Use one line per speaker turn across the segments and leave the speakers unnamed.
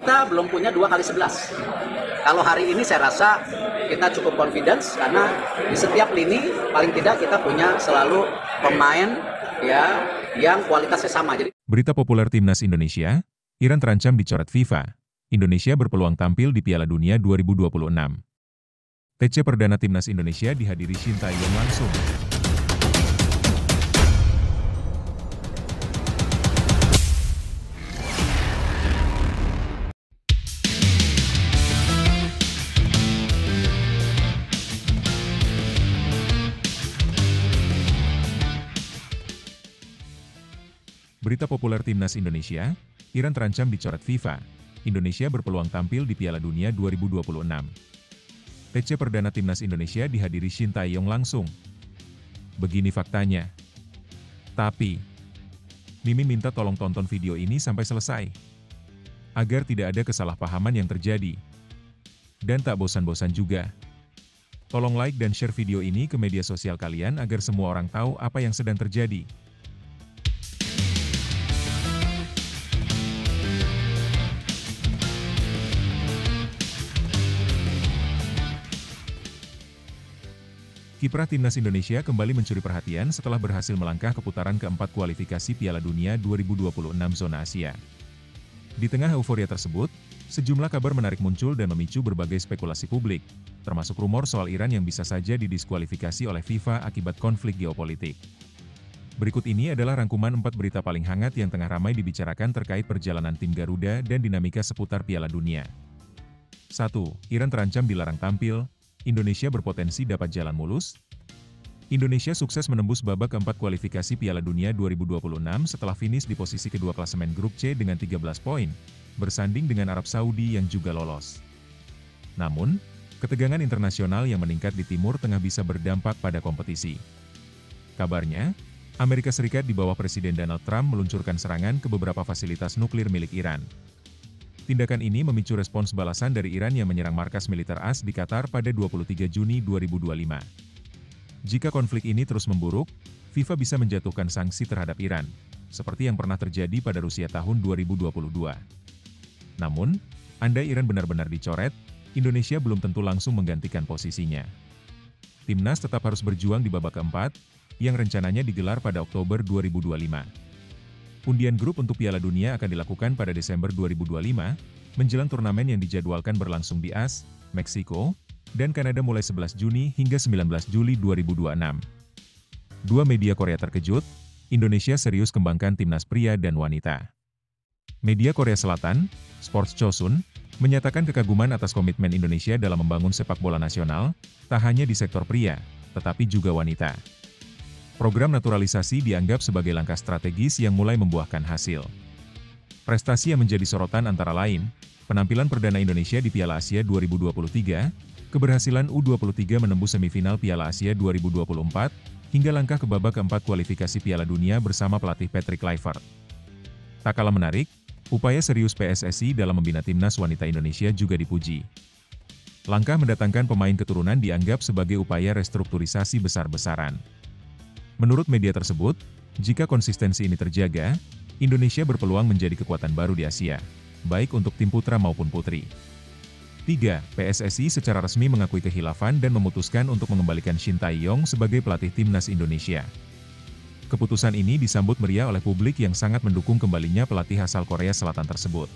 Kita belum punya 2x11. Kalau hari ini saya rasa kita cukup confidence karena di setiap lini paling tidak kita punya selalu pemain ya yang kualitasnya sama. Jadi
Berita populer Timnas Indonesia, Iran terancam dicoret FIFA. Indonesia berpeluang tampil di Piala Dunia 2026. TC Perdana Timnas Indonesia dihadiri Shin Tae-yong langsung. Berita populer Timnas Indonesia, Iran terancam dicoret FIFA. Indonesia berpeluang tampil di Piala Dunia 2026. TC Perdana Timnas Indonesia dihadiri Shin Tae-yong langsung. Begini faktanya. Tapi, Mimin minta tolong tonton video ini sampai selesai. Agar tidak ada kesalahpahaman yang terjadi. Dan tak bosan-bosan juga. Tolong like dan share video ini ke media sosial kalian agar semua orang tahu apa yang sedang terjadi. Kiprah Timnas Indonesia kembali mencuri perhatian setelah berhasil melangkah ke putaran keempat kualifikasi Piala Dunia 2026 zona Asia. Di tengah euforia tersebut, sejumlah kabar menarik muncul dan memicu berbagai spekulasi publik, termasuk rumor soal Iran yang bisa saja didiskualifikasi oleh FIFA akibat konflik geopolitik. Berikut ini adalah rangkuman 4 berita paling hangat yang tengah ramai dibicarakan terkait perjalanan tim Garuda dan dinamika seputar Piala Dunia. 1. Iran terancam dilarang tampil. Indonesia berpotensi dapat jalan mulus. Indonesia sukses menembus babak keempat kualifikasi Piala Dunia 2026 setelah finish di posisi kedua klasemen grup C dengan 13 poin, bersanding dengan Arab Saudi yang juga lolos. Namun, ketegangan internasional yang meningkat di Timur Tengah bisa berdampak pada kompetisi. Kabarnya, Amerika Serikat di bawah Presiden Donald Trump meluncurkan serangan ke beberapa fasilitas nuklir milik Iran. Tindakan ini memicu respons balasan dari Iran yang menyerang markas militer AS di Qatar pada 23 Juni 2025. Jika konflik ini terus memburuk, FIFA bisa menjatuhkan sanksi terhadap Iran, seperti yang pernah terjadi pada Rusia tahun 2022. Namun, andai Iran benar-benar dicoret, Indonesia belum tentu langsung menggantikan posisinya. Timnas tetap harus berjuang di babak keempat, yang rencananya digelar pada Oktober 2025. Undian grup untuk Piala Dunia akan dilakukan pada Desember 2025, menjelang turnamen yang dijadwalkan berlangsung di AS, Meksiko, dan Kanada mulai 11 Juni hingga 19 Juli 2026. Dua media Korea terkejut, Indonesia serius kembangkan timnas pria dan wanita. Media Korea Selatan, Sports Chosun, menyatakan kekaguman atas komitmen Indonesia dalam membangun sepak bola nasional, tak hanya di sektor pria, tetapi juga wanita. Program naturalisasi dianggap sebagai langkah strategis yang mulai membuahkan hasil. Prestasi yang menjadi sorotan antara lain, penampilan perdana Indonesia di Piala Asia 2023, keberhasilan U23 menembus semifinal Piala Asia 2024, hingga langkah ke babak keempat kualifikasi Piala Dunia bersama pelatih Patrick Kluivert. Tak kalah menarik, upaya serius PSSI dalam membina timnas wanita Indonesia juga dipuji. Langkah mendatangkan pemain keturunan dianggap sebagai upaya restrukturisasi besar-besaran. Menurut media tersebut, jika konsistensi ini terjaga, Indonesia berpeluang menjadi kekuatan baru di Asia, baik untuk tim putra maupun putri. 3. PSSI secara resmi mengakui kehilafan dan memutuskan untuk mengembalikan Shin Tae-yong sebagai pelatih timnas Indonesia. Keputusan ini disambut meriah oleh publik yang sangat mendukung kembalinya pelatih asal Korea Selatan tersebut.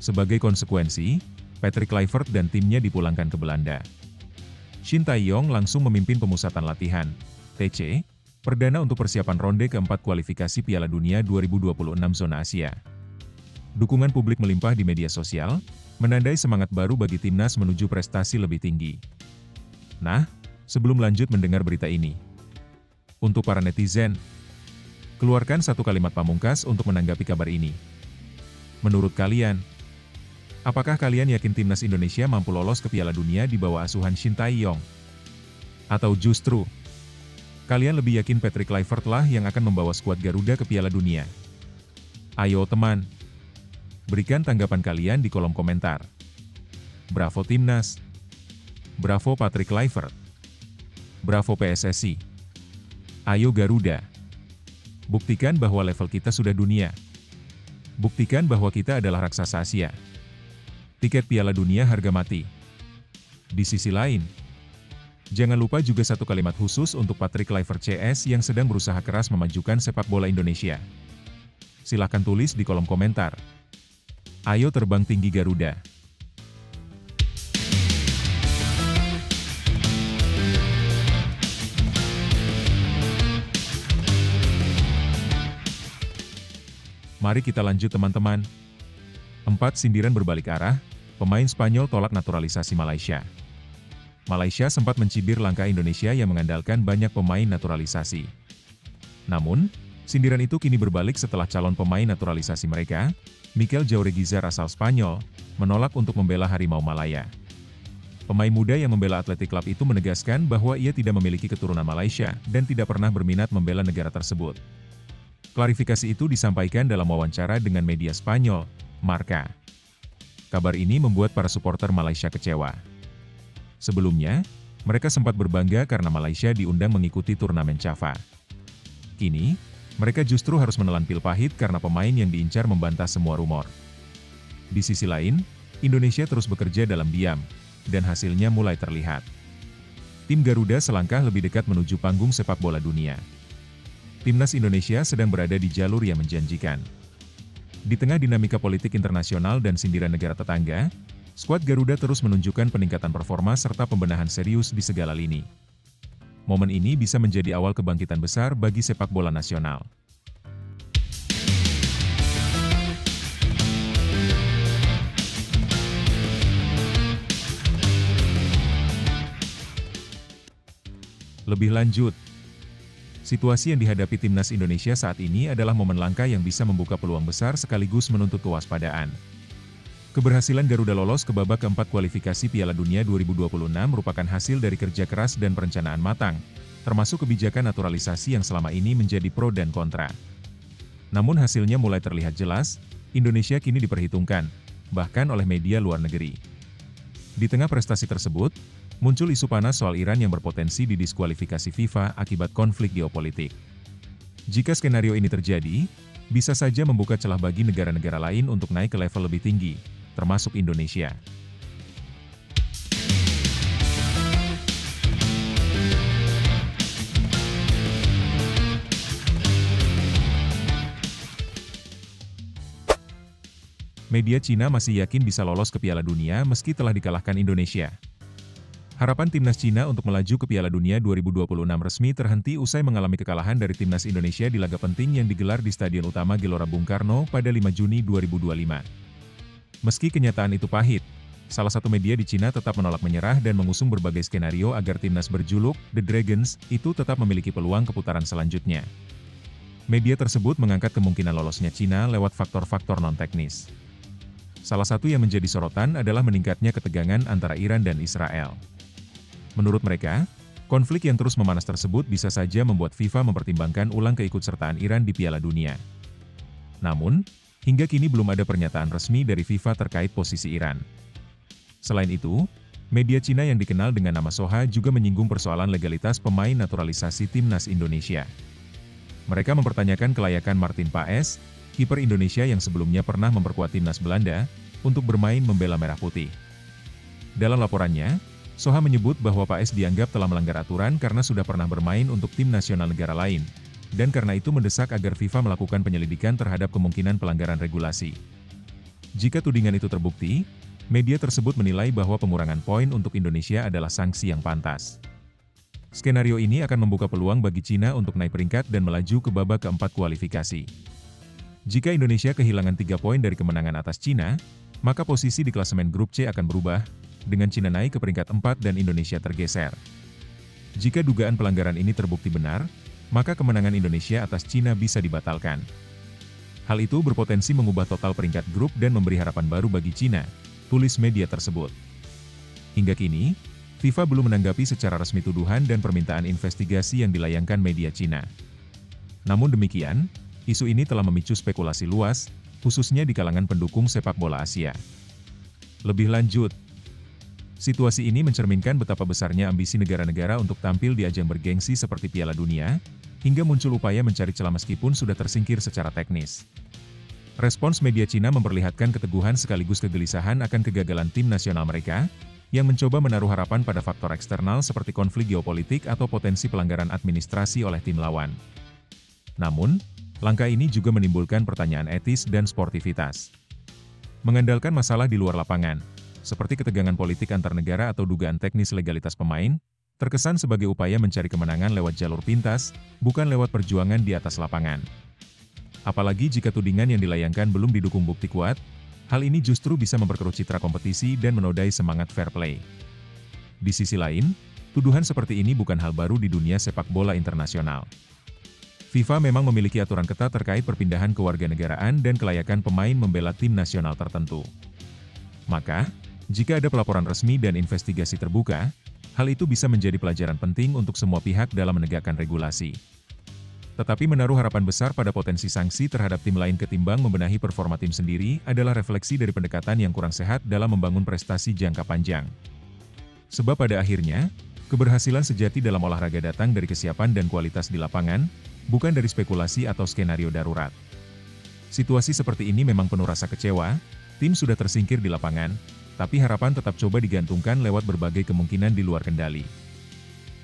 Sebagai konsekuensi, Patrick Kluivert dan timnya dipulangkan ke Belanda. Shin Tae-yong langsung memimpin pemusatan latihan, TC, perdana untuk persiapan ronde keempat kualifikasi Piala Dunia 2026 zona Asia. Dukungan publik melimpah di media sosial, menandai semangat baru bagi timnas menuju prestasi lebih tinggi. Nah, sebelum lanjut mendengar berita ini, untuk para netizen, keluarkan satu kalimat pamungkas untuk menanggapi kabar ini. Menurut kalian, apakah kalian yakin timnas Indonesia mampu lolos ke Piala Dunia di bawah asuhan Shin Tae-yong? Atau justru, kalian lebih yakin Patrick Kluivert lah yang akan membawa skuad Garuda ke Piala Dunia? Ayo teman, berikan tanggapan kalian di kolom komentar. Bravo Timnas. Bravo Patrick Kluivert. Bravo PSSI. Ayo Garuda. Buktikan bahwa level kita sudah dunia. Buktikan bahwa kita adalah raksasa Asia. tiket Piala Dunia harga mati. Di sisi lain, jangan lupa juga satu kalimat khusus untuk Patrick Kluivert CS yang sedang berusaha keras memajukan sepak bola Indonesia. Silahkan tulis di kolom komentar. Ayo terbang tinggi Garuda. Mari kita lanjut teman-teman. 4 sindiran berbalik arah, pemain Spanyol tolak naturalisasi Malaysia. Malaysia sempat mencibir langkah Indonesia yang mengandalkan banyak pemain naturalisasi. Namun, sindiran itu kini berbalik setelah calon pemain naturalisasi mereka, Mikel Jauregui asal Spanyol, menolak untuk membela Harimau Malaya. Pemain muda yang membela Athletic Club itu menegaskan bahwa ia tidak memiliki keturunan Malaysia dan tidak pernah berminat membela negara tersebut. Klarifikasi itu disampaikan dalam wawancara dengan media Spanyol, Marca. Kabar ini membuat para supporter Malaysia kecewa. Sebelumnya, mereka sempat berbangga karena Malaysia diundang mengikuti turnamen CAFA. Kini, mereka justru harus menelan pil pahit karena pemain yang diincar membantah semua rumor. Di sisi lain, Indonesia terus bekerja dalam diam, dan hasilnya mulai terlihat. Tim Garuda selangkah lebih dekat menuju panggung sepak bola dunia. Timnas Indonesia sedang berada di jalur yang menjanjikan. Di tengah dinamika politik internasional dan sindiran negara tetangga, skuad Garuda terus menunjukkan peningkatan performa serta pembenahan serius di segala lini. Momen ini bisa menjadi awal kebangkitan besar bagi sepak bola nasional. Lebih lanjut, situasi yang dihadapi Timnas Indonesia saat ini adalah momen langka yang bisa membuka peluang besar sekaligus menuntut kewaspadaan. Keberhasilan Garuda lolos ke babak keempat kualifikasi Piala Dunia 2026 merupakan hasil dari kerja keras dan perencanaan matang, termasuk kebijakan naturalisasi yang selama ini menjadi pro dan kontra. Namun hasilnya mulai terlihat jelas, Indonesia kini diperhitungkan, bahkan oleh media luar negeri. Di tengah prestasi tersebut, muncul isu panas soal Iran yang berpotensi didiskualifikasi FIFA akibat konflik geopolitik. Jika skenario ini terjadi, bisa saja membuka celah bagi negara-negara lain untuk naik ke level lebih tinggi, termasuk Indonesia. Media Cina masih yakin bisa lolos ke Piala Dunia meski telah dikalahkan Indonesia. Harapan Timnas Cina untuk melaju ke Piala Dunia 2026 resmi terhenti usai mengalami kekalahan dari Timnas Indonesia di laga penting yang digelar di Stadion Utama Gelora Bung Karno pada 5 Juni 2025. Meski kenyataan itu pahit, salah satu media di Cina tetap menolak menyerah dan mengusung berbagai skenario agar Timnas berjuluk The Dragons itu tetap memiliki peluang ke putaran selanjutnya. Media tersebut mengangkat kemungkinan lolosnya Cina lewat faktor-faktor non-teknis. Salah satu yang menjadi sorotan adalah meningkatnya ketegangan antara Iran dan Israel. Menurut mereka, konflik yang terus memanas tersebut bisa saja membuat FIFA mempertimbangkan ulang keikutsertaan Iran di Piala Dunia. Namun, hingga kini belum ada pernyataan resmi dari FIFA terkait posisi Iran. Selain itu, media Cina yang dikenal dengan nama Soha juga menyinggung persoalan legalitas pemain naturalisasi Timnas Indonesia. Mereka mempertanyakan kelayakan Martin Paes, kiper Indonesia yang sebelumnya pernah memperkuat Timnas Belanda, untuk bermain membela Merah Putih. Dalam laporannya, Soha menyebut bahwa Paes dianggap telah melanggar aturan karena sudah pernah bermain untuk tim nasional negara lain, dan karena itu mendesak agar FIFA melakukan penyelidikan terhadap kemungkinan pelanggaran regulasi. Jika tudingan itu terbukti, media tersebut menilai bahwa pengurangan poin untuk Indonesia adalah sanksi yang pantas. Skenario ini akan membuka peluang bagi Cina untuk naik peringkat dan melaju ke babak keempat kualifikasi. Jika Indonesia kehilangan 3 poin dari kemenangan atas Cina, maka posisi di klasemen grup C akan berubah, dengan Cina naik ke peringkat 4 dan Indonesia tergeser. Jika dugaan pelanggaran ini terbukti benar, maka kemenangan Indonesia atas Cina bisa dibatalkan. Hal itu berpotensi mengubah total peringkat grup dan memberi harapan baru bagi Cina, tulis media tersebut. Hingga kini, FIFA belum menanggapi secara resmi tuduhan dan permintaan investigasi yang dilayangkan media Cina. Namun demikian, isu ini telah memicu spekulasi luas, khususnya di kalangan pendukung sepak bola Asia. Lebih lanjut, situasi ini mencerminkan betapa besarnya ambisi negara-negara untuk tampil di ajang bergengsi seperti Piala Dunia, hingga muncul upaya mencari celah meskipun sudah tersingkir secara teknis. Respons media Cina memperlihatkan keteguhan sekaligus kegelisahan akan kegagalan tim nasional mereka, yang mencoba menaruh harapan pada faktor eksternal seperti konflik geopolitik atau potensi pelanggaran administrasi oleh tim lawan. Namun, langkah ini juga menimbulkan pertanyaan etis dan sportivitas. Mengandalkan masalah di luar lapangan, seperti ketegangan politik antar negara atau dugaan teknis legalitas pemain, terkesan sebagai upaya mencari kemenangan lewat jalur pintas, bukan lewat perjuangan di atas lapangan. Apalagi jika tudingan yang dilayangkan belum didukung bukti kuat, hal ini justru bisa memperkeruh citra kompetisi dan menodai semangat fair play. Di sisi lain, tuduhan seperti ini bukan hal baru di dunia sepak bola internasional. FIFA memang memiliki aturan ketat terkait perpindahan kewarganegaraan dan kelayakan pemain membela tim nasional tertentu. Maka, jika ada pelaporan resmi dan investigasi terbuka, hal itu bisa menjadi pelajaran penting untuk semua pihak dalam menegakkan regulasi. Tetapi menaruh harapan besar pada potensi sanksi terhadap tim lain ketimbang membenahi performa tim sendiri adalah refleksi dari pendekatan yang kurang sehat dalam membangun prestasi jangka panjang. Sebab pada akhirnya, keberhasilan sejati dalam olahraga datang dari kesiapan dan kualitas di lapangan, bukan dari spekulasi atau skenario darurat. Situasi seperti ini memang penuh rasa kecewa, tim sudah tersingkir di lapangan, tapi harapan tetap coba digantungkan lewat berbagai kemungkinan di luar kendali.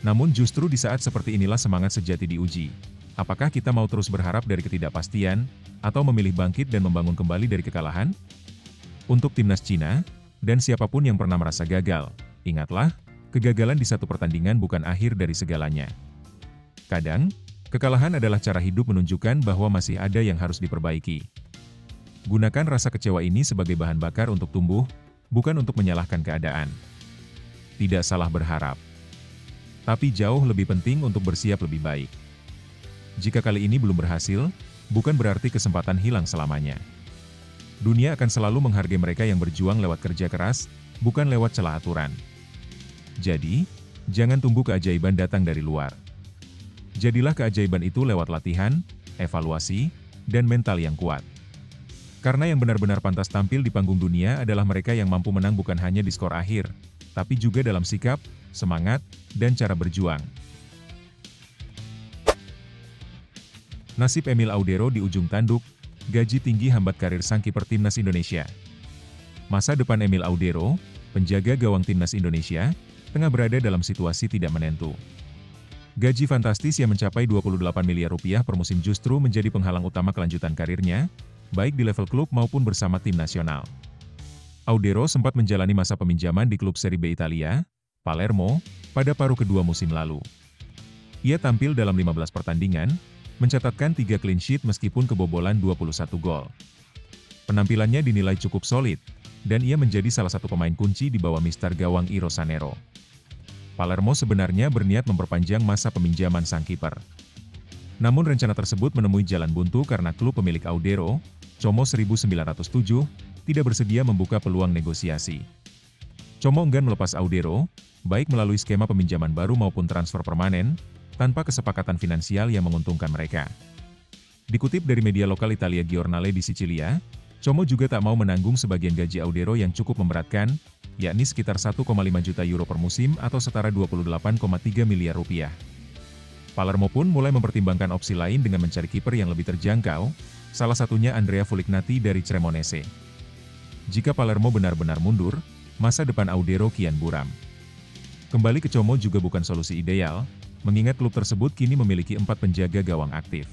Namun justru di saat seperti inilah semangat sejati diuji. Apakah kita mau terus berharap dari ketidakpastian, atau memilih bangkit dan membangun kembali dari kekalahan? Untuk timnas Cina, dan siapapun yang pernah merasa gagal, ingatlah, kegagalan di satu pertandingan bukan akhir dari segalanya. Kadang, kekalahan adalah cara hidup menunjukkan bahwa masih ada yang harus diperbaiki. Gunakan rasa kecewa ini sebagai bahan bakar untuk tumbuh, bukan untuk menyalahkan keadaan. Tidak salah berharap. Tapi jauh lebih penting untuk bersiap lebih baik. Jika kali ini belum berhasil, bukan berarti kesempatan hilang selamanya. Dunia akan selalu menghargai mereka yang berjuang lewat kerja keras, bukan lewat celah aturan. Jadi, jangan tunggu keajaiban datang dari luar. Jadilah keajaiban itu lewat latihan, evaluasi, dan mental yang kuat. Karena yang benar-benar pantas tampil di panggung dunia adalah mereka yang mampu menang bukan hanya di skor akhir, tapi juga dalam sikap, semangat, dan cara berjuang. Nasib Emil Audero di ujung tanduk, gaji tinggi hambat karir sang kiper timnas Indonesia. Masa depan Emil Audero, penjaga gawang timnas Indonesia, tengah berada dalam situasi tidak menentu. Gaji fantastis yang mencapai 28 miliar rupiah per musim justru menjadi penghalang utama kelanjutan karirnya, baik di level klub maupun bersama tim nasional. Audero sempat menjalani masa peminjaman di klub Serie B Italia, Palermo, pada paruh kedua musim lalu. Ia tampil dalam 15 pertandingan, mencatatkan 3 clean sheet meskipun kebobolan 21 gol. Penampilannya dinilai cukup solid, dan ia menjadi salah satu pemain kunci di bawah mister gawang I Rosanero. Palermo sebenarnya berniat memperpanjang masa peminjaman sang kiper. Namun rencana tersebut menemui jalan buntu karena klub pemilik Audero, Como 1907, tidak bersedia membuka peluang negosiasi. Como enggan melepas Audero, baik melalui skema peminjaman baru maupun transfer permanen, tanpa kesepakatan finansial yang menguntungkan mereka. Dikutip dari media lokal Italia Giornale di Sicilia, Como juga tak mau menanggung sebagian gaji Audero yang cukup memberatkan, yakni sekitar 1,5 juta euro per musim atau setara 28,3 miliar rupiah. Palermo pun mulai mempertimbangkan opsi lain dengan mencari kiper yang lebih terjangkau, salah satunya Andrea Fulignati dari Cremonese. Jika Palermo benar-benar mundur, masa depan Audero kian buram. Kembali ke Como juga bukan solusi ideal, mengingat klub tersebut kini memiliki 4 penjaga gawang aktif.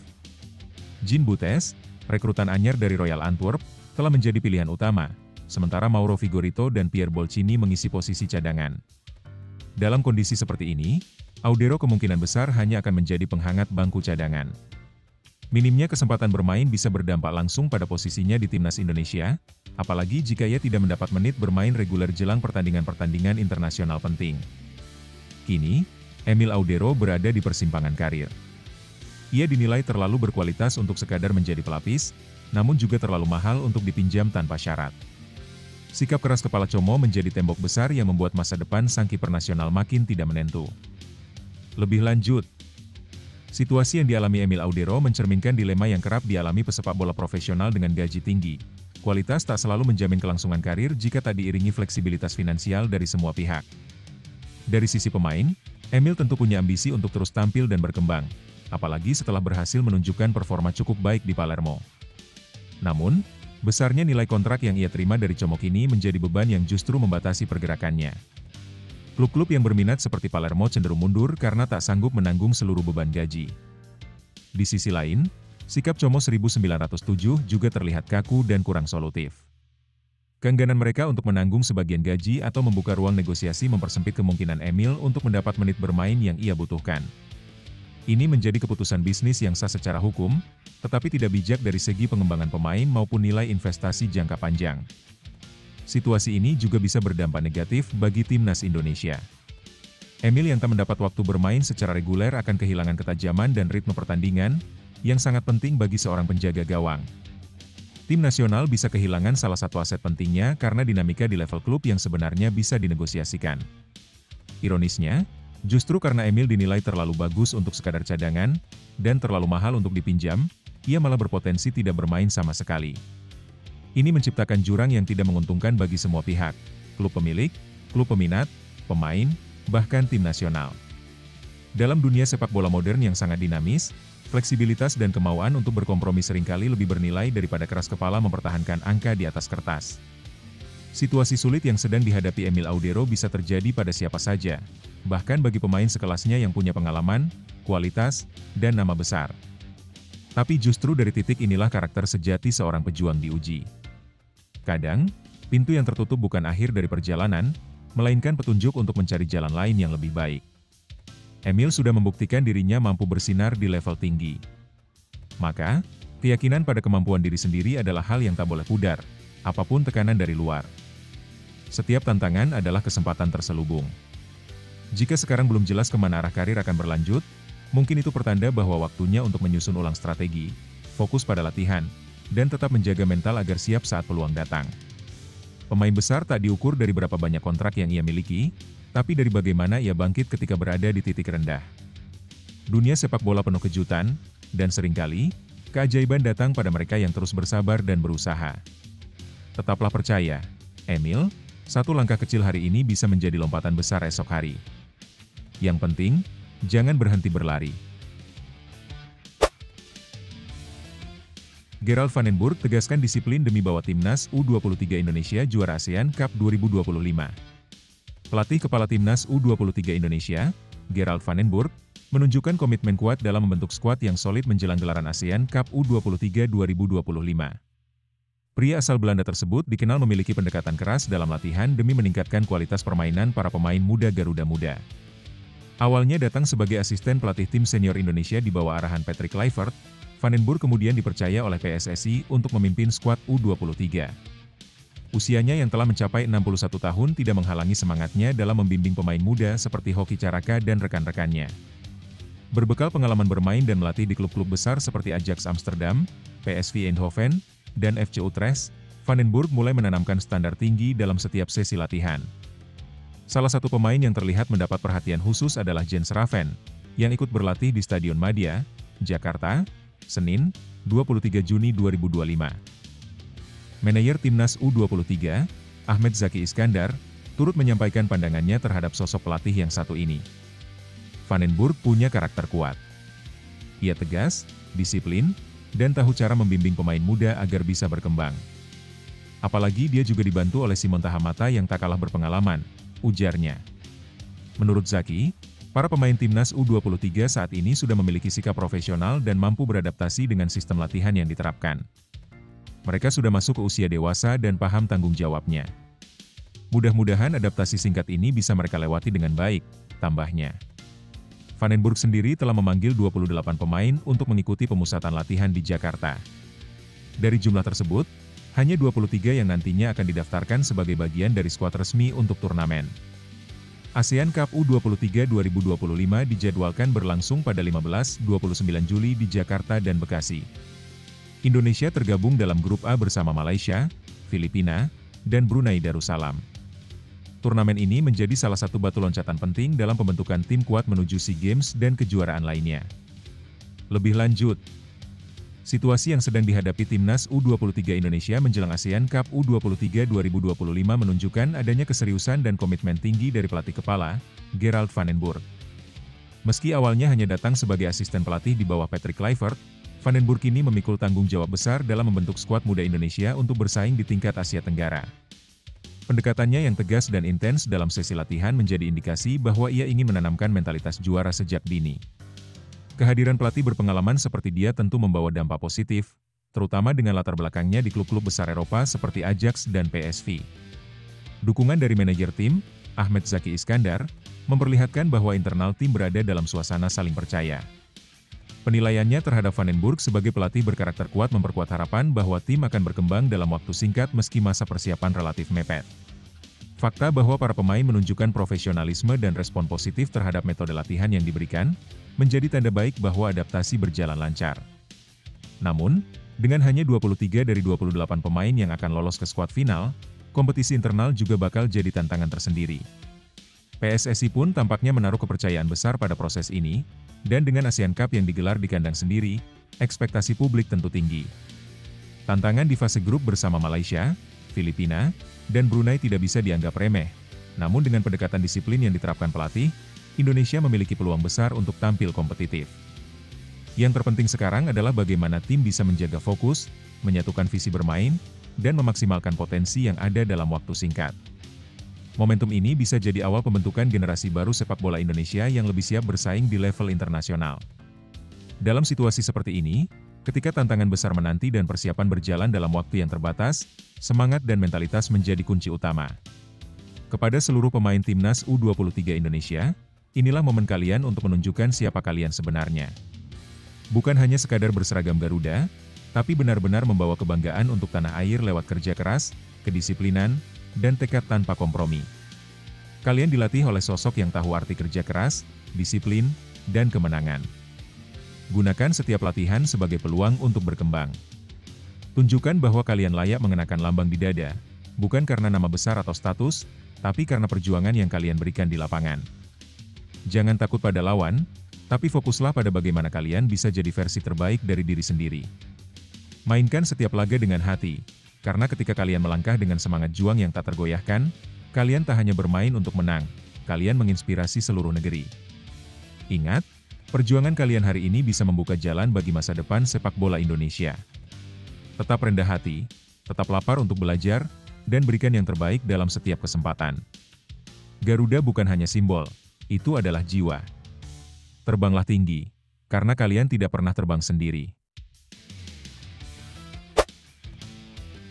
Jean Butes, rekrutan anyar dari Royal Antwerp, telah menjadi pilihan utama, sementara Mauro Vigorito dan Pierre Bolcini mengisi posisi cadangan. Dalam kondisi seperti ini, Audero kemungkinan besar hanya akan menjadi penghangat bangku cadangan. Minimnya kesempatan bermain bisa berdampak langsung pada posisinya di timnas Indonesia, apalagi jika ia tidak mendapat menit bermain reguler jelang pertandingan-pertandingan internasional penting. Kini, Emil Audero berada di persimpangan karir. Ia dinilai terlalu berkualitas untuk sekadar menjadi pelapis, namun juga terlalu mahal untuk dipinjam tanpa syarat. Sikap keras kepala Como menjadi tembok besar yang membuat masa depan sang kiper nasional makin tidak menentu. Lebih lanjut, situasi yang dialami Emil Audero mencerminkan dilema yang kerap dialami pesepak bola profesional dengan gaji tinggi. Kualitas tak selalu menjamin kelangsungan karir jika tak diiringi fleksibilitas finansial dari semua pihak. Dari sisi pemain, Emil tentu punya ambisi untuk terus tampil dan berkembang, apalagi setelah berhasil menunjukkan performa cukup baik di Palermo. Namun, besarnya nilai kontrak yang ia terima dari Comok ini menjadi beban yang justru membatasi pergerakannya. Klub-klub yang berminat seperti Palermo cenderung mundur karena tak sanggup menanggung seluruh beban gaji. Di sisi lain, sikap Como 1907 juga terlihat kaku dan kurang solutif. Keengganan mereka untuk menanggung sebagian gaji atau membuka ruang negosiasi mempersempit kemungkinan Emil untuk mendapat menit bermain yang ia butuhkan. Ini menjadi keputusan bisnis yang sah secara hukum, tetapi tidak bijak dari segi pengembangan pemain maupun nilai investasi jangka panjang. Situasi ini juga bisa berdampak negatif bagi timnas Indonesia. Emil yang tak mendapat waktu bermain secara reguler akan kehilangan ketajaman dan ritme pertandingan, yang sangat penting bagi seorang penjaga gawang. Tim nasional bisa kehilangan salah satu aset pentingnya karena dinamika di level klub yang sebenarnya bisa dinegosiasikan. Ironisnya, justru karena Emil dinilai terlalu bagus untuk sekadar cadangan, dan terlalu mahal untuk dipinjam, ia malah berpotensi tidak bermain sama sekali. Ini menciptakan jurang yang tidak menguntungkan bagi semua pihak, klub pemilik, klub peminat, pemain, bahkan tim nasional. Dalam dunia sepak bola modern yang sangat dinamis, fleksibilitas dan kemauan untuk berkompromi seringkali lebih bernilai daripada keras kepala mempertahankan angka di atas kertas. Situasi sulit yang sedang dihadapi Emil Audero bisa terjadi pada siapa saja, bahkan bagi pemain sekelasnya yang punya pengalaman, kualitas, dan nama besar. Tapi justru dari titik inilah karakter sejati seorang pejuang diuji. Kadang, pintu yang tertutup bukan akhir dari perjalanan, melainkan petunjuk untuk mencari jalan lain yang lebih baik. Emil sudah membuktikan dirinya mampu bersinar di level tinggi. Maka, keyakinan pada kemampuan diri sendiri adalah hal yang tak boleh pudar, apapun tekanan dari luar. Setiap tantangan adalah kesempatan terselubung. Jika sekarang belum jelas kemana arah karir akan berlanjut, mungkin itu pertanda bahwa waktunya untuk menyusun ulang strategi, fokus pada latihan, dan tetap menjaga mental agar siap saat peluang datang. Pemain besar tak diukur dari berapa banyak kontrak yang ia miliki, tapi dari bagaimana ia bangkit ketika berada di titik rendah. Dunia sepak bola penuh kejutan, dan seringkali, keajaiban datang pada mereka yang terus bersabar dan berusaha. Tetaplah percaya, Emil, satu langkah kecil hari ini bisa menjadi lompatan besar esok hari. Yang penting, jangan berhenti berlari. Gerald van den Burg tegaskan disiplin demi bawa timnas U23 Indonesia juara ASEAN Cup 2025. Pelatih kepala timnas U23 Indonesia, Gerald van den Burg, menunjukkan komitmen kuat dalam membentuk skuad yang solid menjelang gelaran ASEAN Cup U23 2025. Pria asal Belanda tersebut dikenal memiliki pendekatan keras dalam latihan demi meningkatkan kualitas permainan para pemain muda Garuda Muda. Awalnya datang sebagai asisten pelatih tim senior Indonesia di bawah arahan Patrick Kluivert, Van den Burg kemudian dipercaya oleh PSSI untuk memimpin skuad U23. Usianya yang telah mencapai 61 tahun tidak menghalangi semangatnya dalam membimbing pemain muda seperti Hoki Caraka dan rekan-rekannya. Berbekal pengalaman bermain dan melatih di klub-klub besar seperti Ajax Amsterdam, PSV Eindhoven, dan FC Utrecht, Van den Burg mulai menanamkan standar tinggi dalam setiap sesi latihan. Salah satu pemain yang terlihat mendapat perhatian khusus adalah Jens Raven, yang ikut berlatih di Stadion Madia, Jakarta, Senin, 23 Juni 2025. Manajer Timnas U23, Ahmed Zaki Iskandar, turut menyampaikan pandangannya terhadap sosok pelatih yang satu ini. Van den Burg punya karakter kuat. Ia tegas, disiplin, dan tahu cara membimbing pemain muda agar bisa berkembang. Apalagi dia juga dibantu oleh Simon Tahamata yang tak kalah berpengalaman, ujarnya. Menurut Zaki, para pemain Timnas U23 saat ini sudah memiliki sikap profesional dan mampu beradaptasi dengan sistem latihan yang diterapkan. Mereka sudah masuk ke usia dewasa dan paham tanggung jawabnya. Mudah-mudahan adaptasi singkat ini bisa mereka lewati dengan baik, tambahnya. Van den Burg sendiri telah memanggil 28 pemain untuk mengikuti pemusatan latihan di Jakarta. Dari jumlah tersebut, hanya 23 yang nantinya akan didaftarkan sebagai bagian dari skuad resmi untuk turnamen. ASEAN Cup U23 2025 dijadwalkan berlangsung pada 15-29 Juli di Jakarta dan Bekasi. Indonesia tergabung dalam grup A bersama Malaysia, Filipina, dan Brunei Darussalam. Turnamen ini menjadi salah satu batu loncatan penting dalam pembentukan tim kuat menuju SEA Games dan kejuaraan lainnya. Lebih lanjut, situasi yang sedang dihadapi Timnas U23 Indonesia menjelang ASEAN Cup U23 2025 menunjukkan adanya keseriusan dan komitmen tinggi dari pelatih kepala, Gerald van den Burg. Meski awalnya hanya datang sebagai asisten pelatih di bawah Patrick Kluivert, Van den Burg kini memikul tanggung jawab besar dalam membentuk skuad muda Indonesia untuk bersaing di tingkat Asia Tenggara. Pendekatannya yang tegas dan intens dalam sesi latihan menjadi indikasi bahwa ia ingin menanamkan mentalitas juara sejak dini. Kehadiran pelatih berpengalaman seperti dia tentu membawa dampak positif, terutama dengan latar belakangnya di klub-klub besar Eropa seperti Ajax dan PSV. Dukungan dari manajer tim, Ahmed Zaki Iskandar, memperlihatkan bahwa internal tim berada dalam suasana saling percaya. Penilaiannya terhadap Van den Burg sebagai pelatih berkarakter kuat memperkuat harapan bahwa tim akan berkembang dalam waktu singkat meski masa persiapan relatif mepet. Fakta bahwa para pemain menunjukkan profesionalisme dan respon positif terhadap metode latihan yang diberikan, menjadi tanda baik bahwa adaptasi berjalan lancar. Namun, dengan hanya 23 dari 28 pemain yang akan lolos ke skuad final, kompetisi internal juga bakal jadi tantangan tersendiri. PSSI pun tampaknya menaruh kepercayaan besar pada proses ini, dan dengan ASEAN Cup yang digelar di kandang sendiri, ekspektasi publik tentu tinggi. Tantangan di fase grup bersama Malaysia, Filipina, dan Brunei tidak bisa dianggap remeh. Namun dengan pendekatan disiplin yang diterapkan pelatih, Indonesia memiliki peluang besar untuk tampil kompetitif. Yang terpenting sekarang adalah bagaimana tim bisa menjaga fokus, menyatukan visi bermain, dan memaksimalkan potensi yang ada dalam waktu singkat. Momentum ini bisa jadi awal pembentukan generasi baru sepak bola Indonesia yang lebih siap bersaing di level internasional. Dalam situasi seperti ini, ketika tantangan besar menanti dan persiapan berjalan dalam waktu yang terbatas, semangat dan mentalitas menjadi kunci utama. Kepada seluruh pemain timnas U23 Indonesia, inilah momen kalian untuk menunjukkan siapa kalian sebenarnya. Bukan hanya sekadar berseragam Garuda, tapi benar-benar membawa kebanggaan untuk tanah air lewat kerja keras, kedisiplinan, dan tekad tanpa kompromi. Kalian dilatih oleh sosok yang tahu arti kerja keras, disiplin, dan kemenangan. Gunakan setiap latihan sebagai peluang untuk berkembang. Tunjukkan bahwa kalian layak mengenakan lambang di dada, bukan karena nama besar atau status, tapi karena perjuangan yang kalian berikan di lapangan. Jangan takut pada lawan, tapi fokuslah pada bagaimana kalian bisa jadi versi terbaik dari diri sendiri. Mainkan setiap laga dengan hati, karena ketika kalian melangkah dengan semangat juang yang tak tergoyahkan, kalian tak hanya bermain untuk menang, kalian menginspirasi seluruh negeri. Ingat, perjuangan kalian hari ini bisa membuka jalan bagi masa depan sepak bola Indonesia. Tetap rendah hati, tetap lapar untuk belajar, dan berikan yang terbaik dalam setiap kesempatan. Garuda bukan hanya simbol, itu adalah jiwa. Terbanglah tinggi, karena kalian tidak pernah terbang sendiri.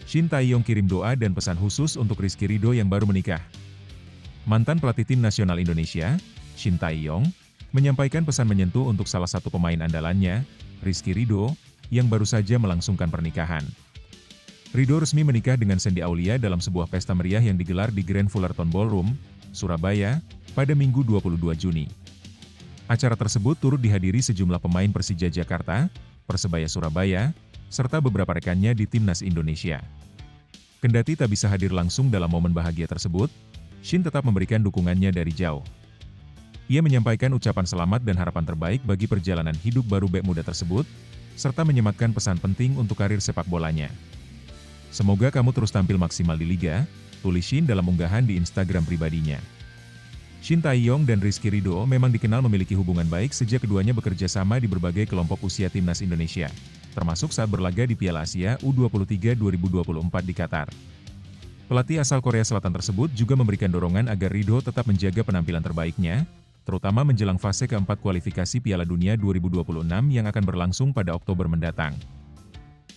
Shin Tae-yong kirim doa dan pesan khusus untuk Rizky Ridho yang baru menikah. Mantan pelatih tim nasional Indonesia, Shin Tae-yong, menyampaikan pesan menyentuh untuk salah satu pemain andalannya, Rizky Ridho, yang baru saja melangsungkan pernikahan. Ridho resmi menikah dengan Sandy Aulia dalam sebuah pesta meriah yang digelar di Grand Fullerton Ballroom, Surabaya, pada Minggu 22 Juni. Acara tersebut turut dihadiri sejumlah pemain Persija Jakarta, Persebaya Surabaya, serta beberapa rekannya di Timnas Indonesia. Kendati tak bisa hadir langsung dalam momen bahagia tersebut, Shin tetap memberikan dukungannya dari jauh. Ia menyampaikan ucapan selamat dan harapan terbaik bagi perjalanan hidup baru bek muda tersebut, serta menyematkan pesan penting untuk karir sepak bolanya. Semoga kamu terus tampil maksimal di Liga, tulis Shin dalam unggahan di Instagram pribadinya. Shin Tae-yong dan Rizky Ridho memang dikenal memiliki hubungan baik sejak keduanya bekerja sama di berbagai kelompok usia Timnas Indonesia, termasuk saat berlaga di Piala Asia U23 2024 di Qatar. Pelatih asal Korea Selatan tersebut juga memberikan dorongan agar Ridho tetap menjaga penampilan terbaiknya, terutama menjelang fase keempat kualifikasi Piala Dunia 2026 yang akan berlangsung pada Oktober mendatang.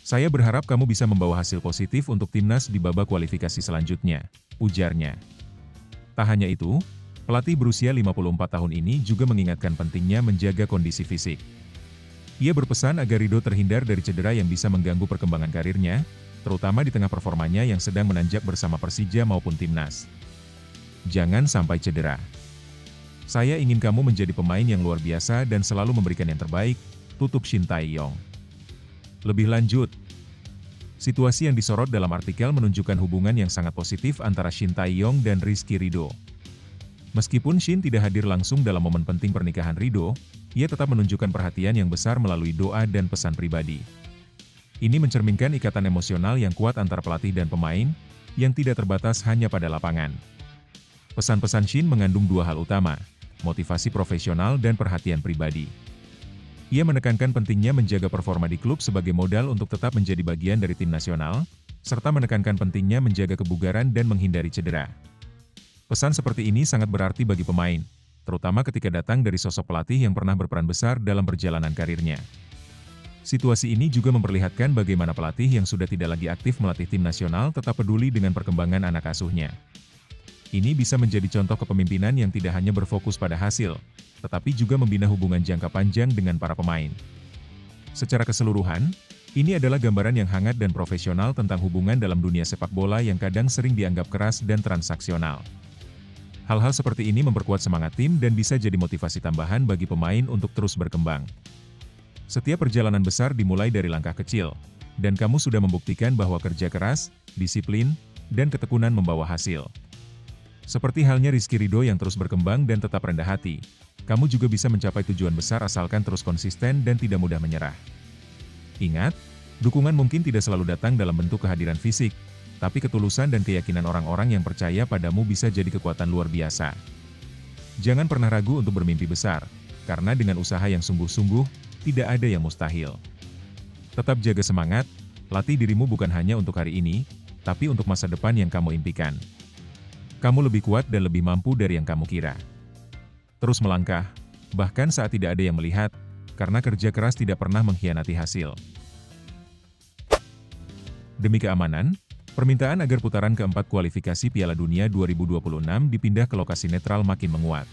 Saya berharap kamu bisa membawa hasil positif untuk timnas di babak kualifikasi selanjutnya, ujarnya. Tak hanya itu, pelatih berusia 54 tahun ini juga mengingatkan pentingnya menjaga kondisi fisik. Ia berpesan agar Ridho terhindar dari cedera yang bisa mengganggu perkembangan karirnya, terutama di tengah performanya yang sedang menanjak bersama Persija maupun Timnas. Jangan sampai cedera. Saya ingin kamu menjadi pemain yang luar biasa dan selalu memberikan yang terbaik, tutup Shin Tae-yong. Lebih lanjut, situasi yang disorot dalam artikel menunjukkan hubungan yang sangat positif antara Shin Tae-yong dan Rizky Ridho. Meskipun Shin tidak hadir langsung dalam momen penting pernikahan Ridho, ia tetap menunjukkan perhatian yang besar melalui doa dan pesan pribadi. Ini mencerminkan ikatan emosional yang kuat antara pelatih dan pemain, yang tidak terbatas hanya pada lapangan. Pesan-pesan Shin mengandung dua hal utama, motivasi profesional dan perhatian pribadi. Ia menekankan pentingnya menjaga performa di klub sebagai modal untuk tetap menjadi bagian dari tim nasional, serta menekankan pentingnya menjaga kebugaran dan menghindari cedera. Pesan seperti ini sangat berarti bagi pemain, terutama ketika datang dari sosok pelatih yang pernah berperan besar dalam perjalanan karirnya. Situasi ini juga memperlihatkan bagaimana pelatih yang sudah tidak lagi aktif melatih tim nasional tetap peduli dengan perkembangan anak asuhnya. Ini bisa menjadi contoh kepemimpinan yang tidak hanya berfokus pada hasil, tetapi juga membina hubungan jangka panjang dengan para pemain. Secara keseluruhan, ini adalah gambaran yang hangat dan profesional tentang hubungan dalam dunia sepak bola yang kadang sering dianggap keras dan transaksional. Hal-hal seperti ini memperkuat semangat tim dan bisa jadi motivasi tambahan bagi pemain untuk terus berkembang. Setiap perjalanan besar dimulai dari langkah kecil, dan kamu sudah membuktikan bahwa kerja keras, disiplin, dan ketekunan membawa hasil. Seperti halnya Rizky Ridho yang terus berkembang dan tetap rendah hati, kamu juga bisa mencapai tujuan besar asalkan terus konsisten dan tidak mudah menyerah. Ingat, dukungan mungkin tidak selalu datang dalam bentuk kehadiran fisik, tapi ketulusan dan keyakinan orang-orang yang percaya padamu bisa jadi kekuatan luar biasa. Jangan pernah ragu untuk bermimpi besar, karena dengan usaha yang sungguh-sungguh, tidak ada yang mustahil. Tetap jaga semangat, latih dirimu bukan hanya untuk hari ini, tapi untuk masa depan yang kamu impikan. Kamu lebih kuat dan lebih mampu dari yang kamu kira. Terus melangkah, bahkan saat tidak ada yang melihat, karena kerja keras tidak pernah mengkhianati hasil. Demi keamanan, permintaan agar putaran keempat kualifikasi Piala Dunia 2026 dipindah ke lokasi netral makin menguat.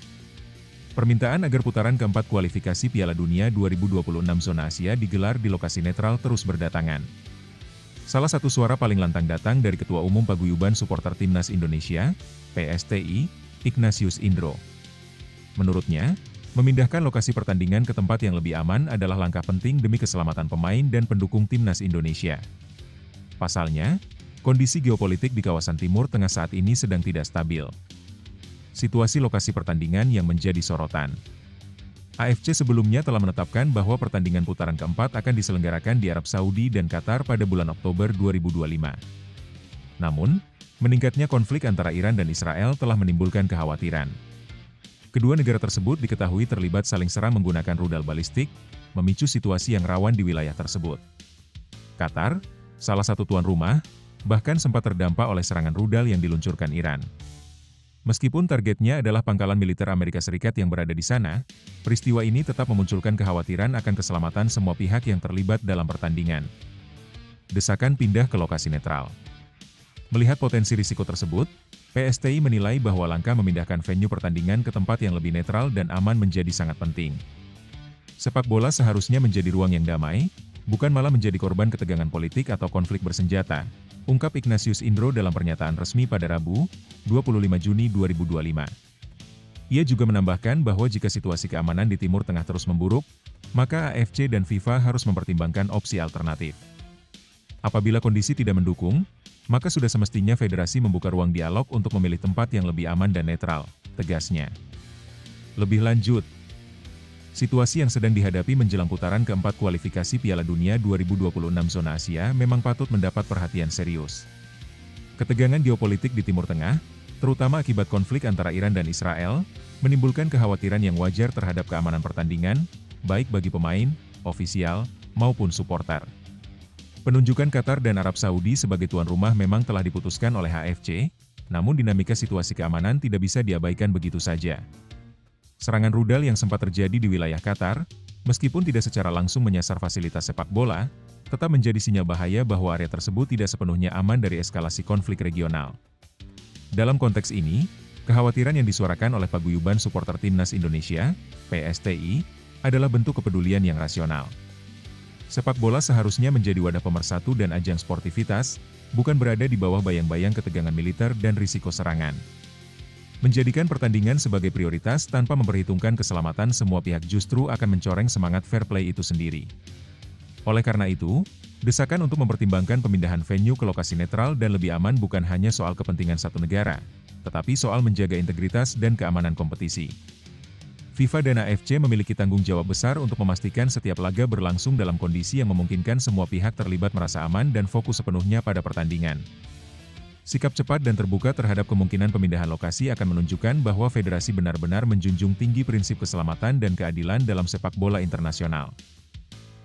Permintaan agar putaran keempat kualifikasi Piala Dunia 2026 zona Asia digelar di lokasi netral terus berdatangan. Salah satu suara paling lantang datang dari Ketua Umum Paguyuban Supporter Timnas Indonesia, PSTI, Ignatius Indro. Menurutnya, memindahkan lokasi pertandingan ke tempat yang lebih aman adalah langkah penting demi keselamatan pemain dan pendukung Timnas Indonesia. Pasalnya, kondisi geopolitik di kawasan Timur Tengah saat ini sedang tidak stabil. Situasi lokasi pertandingan yang menjadi sorotan. AFC sebelumnya telah menetapkan bahwa pertandingan putaran keempat akan diselenggarakan di Arab Saudi dan Qatar pada bulan Oktober 2025. Namun, meningkatnya konflik antara Iran dan Israel telah menimbulkan kekhawatiran. Kedua negara tersebut diketahui terlibat saling serang menggunakan rudal balistik, memicu situasi yang rawan di wilayah tersebut. Qatar, salah satu tuan rumah, bahkan sempat terdampak oleh serangan rudal yang diluncurkan Iran. Meskipun targetnya adalah pangkalan militer Amerika Serikat yang berada di sana, peristiwa ini tetap memunculkan kekhawatiran akan keselamatan semua pihak yang terlibat dalam pertandingan. Desakan pindah ke lokasi netral. Melihat potensi risiko tersebut, PSTI menilai bahwa langkah memindahkan venue pertandingan ke tempat yang lebih netral dan aman menjadi sangat penting. Sepak bola seharusnya menjadi ruang yang damai, bukan malah menjadi korban ketegangan politik atau konflik bersenjata, ungkap Ignatius Indro dalam pernyataan resmi pada Rabu, 25 Juni 2025. Ia juga menambahkan bahwa jika situasi keamanan di Timur Tengah terus memburuk, maka AFC dan FIFA harus mempertimbangkan opsi alternatif. Apabila kondisi tidak mendukung, maka sudah semestinya federasi membuka ruang dialog untuk memilih tempat yang lebih aman dan netral, tegasnya. Lebih lanjut, situasi yang sedang dihadapi menjelang putaran keempat kualifikasi Piala Dunia 2026 zona Asia memang patut mendapat perhatian serius. Ketegangan geopolitik di Timur Tengah, terutama akibat konflik antara Iran dan Israel, menimbulkan kekhawatiran yang wajar terhadap keamanan pertandingan, baik bagi pemain, ofisial, maupun supporter. Penunjukan Qatar dan Arab Saudi sebagai tuan rumah memang telah diputuskan oleh AFC, namun dinamika situasi keamanan tidak bisa diabaikan begitu saja. Serangan rudal yang sempat terjadi di wilayah Qatar, meskipun tidak secara langsung menyasar fasilitas sepak bola, tetap menjadi sinyal bahaya bahwa area tersebut tidak sepenuhnya aman dari eskalasi konflik regional. Dalam konteks ini, kekhawatiran yang disuarakan oleh Paguyuban Supporter Timnas Indonesia, PSTI, adalah bentuk kepedulian yang rasional. Sepak bola seharusnya menjadi wadah pemersatu dan ajang sportivitas, bukan berada di bawah bayang-bayang ketegangan militer dan risiko serangan. Menjadikan pertandingan sebagai prioritas tanpa memperhitungkan keselamatan semua pihak justru akan mencoreng semangat fair play itu sendiri. Oleh karena itu, desakan untuk mempertimbangkan pemindahan venue ke lokasi netral dan lebih aman bukan hanya soal kepentingan satu negara, tetapi soal menjaga integritas dan keamanan kompetisi. FIFA dan AFC memiliki tanggung jawab besar untuk memastikan setiap laga berlangsung dalam kondisi yang memungkinkan semua pihak terlibat merasa aman dan fokus sepenuhnya pada pertandingan. Sikap cepat dan terbuka terhadap kemungkinan pemindahan lokasi akan menunjukkan bahwa federasi benar-benar menjunjung tinggi prinsip keselamatan dan keadilan dalam sepak bola internasional.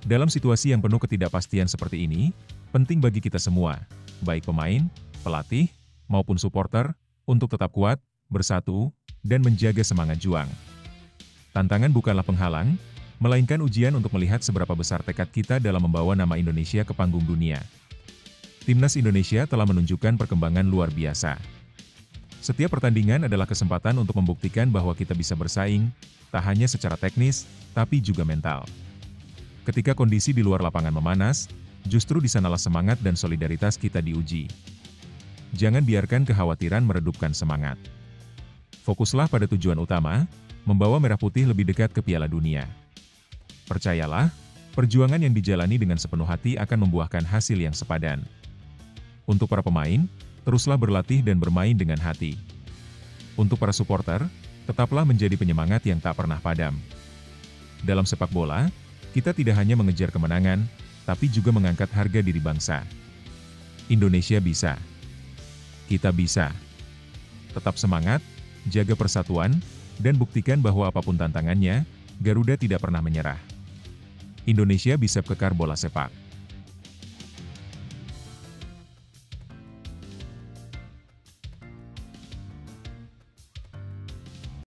Dalam situasi yang penuh ketidakpastian seperti ini, penting bagi kita semua, baik pemain, pelatih, maupun supporter, untuk tetap kuat, bersatu, dan menjaga semangat juang. Tantangan bukanlah penghalang, melainkan ujian untuk melihat seberapa besar tekad kita dalam membawa nama Indonesia ke panggung dunia. Timnas Indonesia telah menunjukkan perkembangan luar biasa. Setiap pertandingan adalah kesempatan untuk membuktikan bahwa kita bisa bersaing, tak hanya secara teknis, tapi juga mental. Ketika kondisi di luar lapangan memanas, justru di sanalah semangat dan solidaritas kita diuji. Jangan biarkan kekhawatiran meredupkan semangat. Fokuslah pada tujuan utama, membawa Merah Putih lebih dekat ke Piala Dunia. Percayalah, perjuangan yang dijalani dengan sepenuh hati akan membuahkan hasil yang sepadan. Untuk para pemain, teruslah berlatih dan bermain dengan hati. Untuk para supporter, tetaplah menjadi penyemangat yang tak pernah padam. Dalam sepak bola, kita tidak hanya mengejar kemenangan, tapi juga mengangkat harga diri bangsa. Indonesia bisa. Kita bisa. Tetap semangat, jaga persatuan, dan buktikan bahwa apapun tantangannya, Garuda tidak pernah menyerah. Indonesia bisa kekar bola sepak.